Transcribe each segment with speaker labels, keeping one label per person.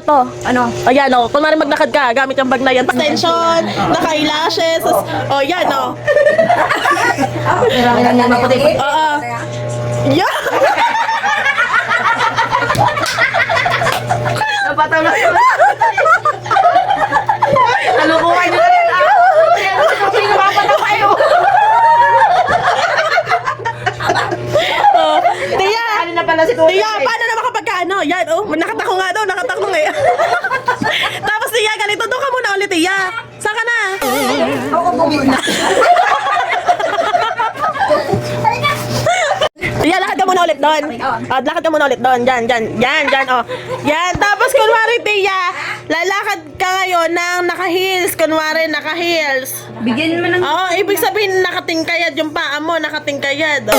Speaker 1: to. Ano? Ayan o. Kung maaaring maglakad ka, gamit yung bag na yan. Extension, naka-eyelashes. O, yan o.
Speaker 2: Marami lang yan maputi.
Speaker 1: Oo. Yan.
Speaker 2: Napataw na. Ano ko kayo na rin? Sino mapataw kayo?
Speaker 1: Oh, Tia!
Speaker 2: Ano na pala si Tuloy?
Speaker 1: Tia, paano naman kapag ano? Yan, oh. Nakatako nga daw, nakatako nga. Tapos Tia, ganito. Doon ka muna ulit, Tia. Saan ka na?
Speaker 2: Ako bumina.
Speaker 1: Tia, lakad ka muna ulit doon. Lakad ka muna ulit doon. Yan, oh. Yan, tapos kunwari, Tia, lalakad ka ngayon ng naka-heels. Kunwari, naka-heels.
Speaker 2: Bigyan mo ng...
Speaker 1: Oo, ibig sabihin nakatingkayad yung paa mo, nakatingkayad. Oh.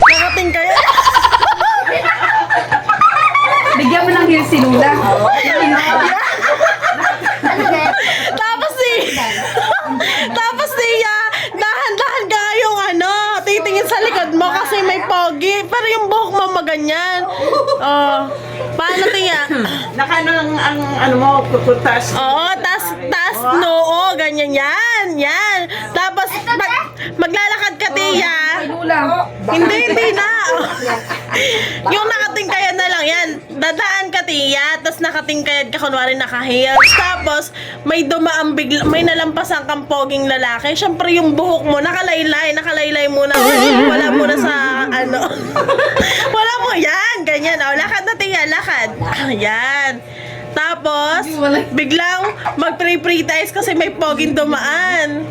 Speaker 1: Nakatingkayad.
Speaker 2: Bigyan mo ng heels si Lula.
Speaker 1: Tapos siya, dahan-dahan ka yung ano, titingin sa likod mo kasi may pogi. Pero yung buhok mo maganyan. Oh, paano tiya?
Speaker 3: Nakano ang ano mo, puputas.
Speaker 1: Oo, tas noo, ganyan yan, yan. Tapos, maglalakad ka, tiya.
Speaker 2: Kay Lula.
Speaker 1: Hindi na. Yung nakatingkayad na lang yan. Dadaan ka, tiya. Tapos nakatingkayad ka, kunwari naka-heels. Tapos, may dumaang bigla, may nalampasan kang poging lalaki. Siyempre, yung buhok mo, nakalaylay muna. Wala muna sa, ano. Wala mo, yan, ganyan. O, lakad na, tiya, lakad. Yan. Tapos, biglang mag-pre-pre-tize kasi may poging dumaan.